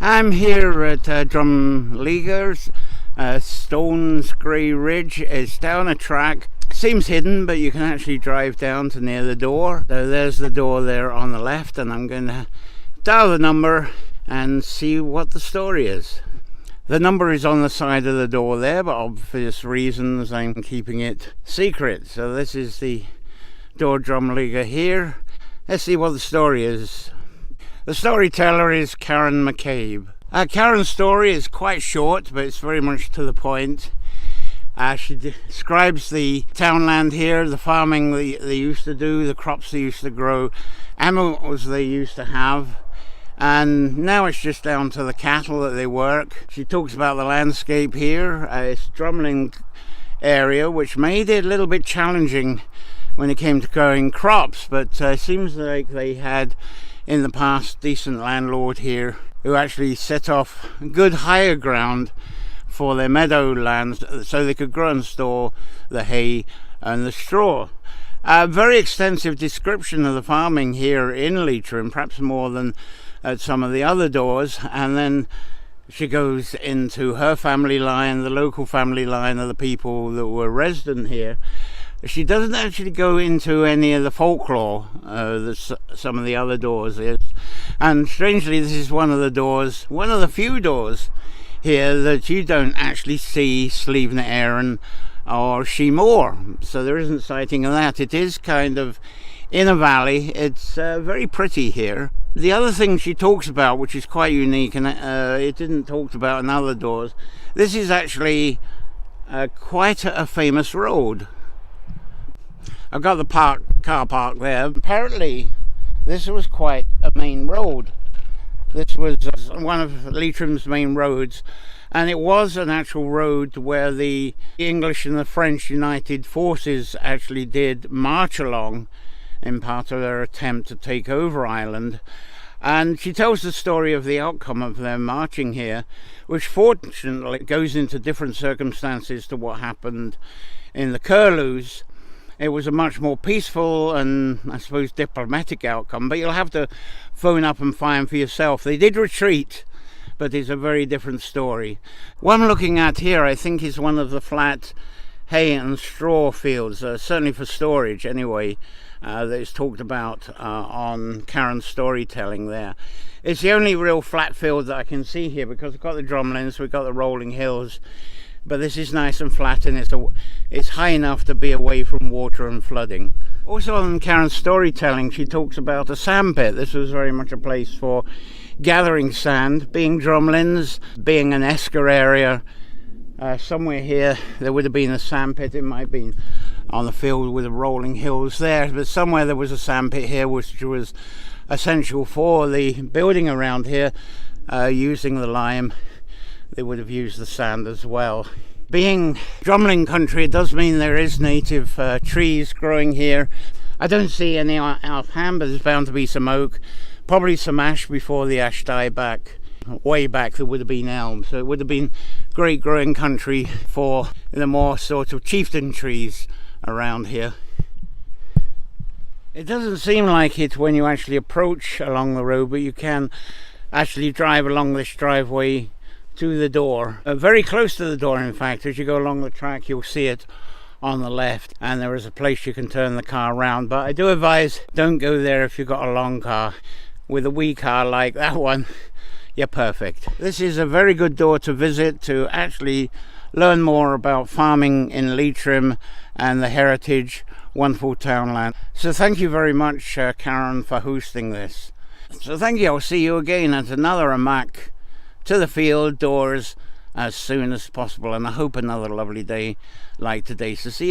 I'm here at Drumlegga's Stones Grey Ridge. It's down a track. Seems hidden, but you can actually drive down to near the door. So there's the door there on the left, and I'm going to dial the number and see what the story is. The number is on the side of the door there, but obvious reasons I'm keeping it secret. So this is the door Drumlegga here. Let's see what the story is. The storyteller is Karen McCabe. Karen's story is quite short, but it's very much to the point. She describes the townland here, the farming they used to do, the crops they used to grow, animals they used to have, and now it's just down to the cattle that they work. She talks about the landscape here. It's a Drumlegga area, which made it a little bit challenging when it came to growing crops, but it seems like they had in the past decent landlord here who actually set off good higher ground for their meadow lands so they could grow and store the hay and the straw. A very extensive description of the farming here in Leitrim, perhaps more than at some of the other doors, and then she goes into her family line, the local family line of the people that were resident here. She doesn't actually go into any of the folklore that some of the other doors is. And strangely, this is one of the few doors here that you don't actually see Slíomhna Éireann or Sheemore. So there isn't sighting of that. It is kind of in a valley. It's very pretty here. The other thing she talks about, which is quite unique, and it didn't talked about in other doors, this is actually quite a famous road. I've got the car park there. Apparently this was quite a main road. This was one of Leitrim's main roads, and it was an actual road where the English and the French United Forces actually did march along in part of their attempt to take over Ireland. And she tells the story of the outcome of their marching here, which fortunately goes into different circumstances to what happened in the Curlews. It was a much more peaceful and, I suppose, diplomatic outcome, but you'll have to phone up and find for yourself. They did retreat, but it's a very different story. What I'm looking at here, I think, is one of the flat hay and straw fields, certainly for storage anyway, that is talked about on Karen's storytelling there. It's the only real flat field that I can see here, because we've got the drumlins, we've got the rolling hills, but this is nice and flat, and it's high enough to be away from water and flooding. Also on Karen's storytelling, she talks about a sandpit. This was very much a place for gathering sand, being drumlins, being an esker area. Somewhere here there would have been a sandpit. It might have been on the field with the rolling hills there, but somewhere there was a sandpit here, which was essential for the building around here. Using the lime, they would have used the sand as well. Being Drumlegga country, it does mean there is native trees growing here. I don't see any offhand, but there's bound to be some oak, probably some ash before the ash died back. Way back there would have been elm, so it would have been great growing country for the more sort of chieftain trees around here. It doesn't seem like it when you actually approach along the road, but you can actually drive along this driveway to the door, very close to the door. In fact, as you go along the track, you'll see it on the left, and there is a place you can turn the car around, but I do advise don't go there if you've got a long car. With a wee car like that one, you're perfect. This is a very good door to visit, to actually learn more about farming in Leitrim and the heritage, wonderful townland. So thank you very much, Karen, for hosting this. So thank you. I'll see you again at another Amach to the field doors as soon as possible, and I hope another lovely day like today. So see you later.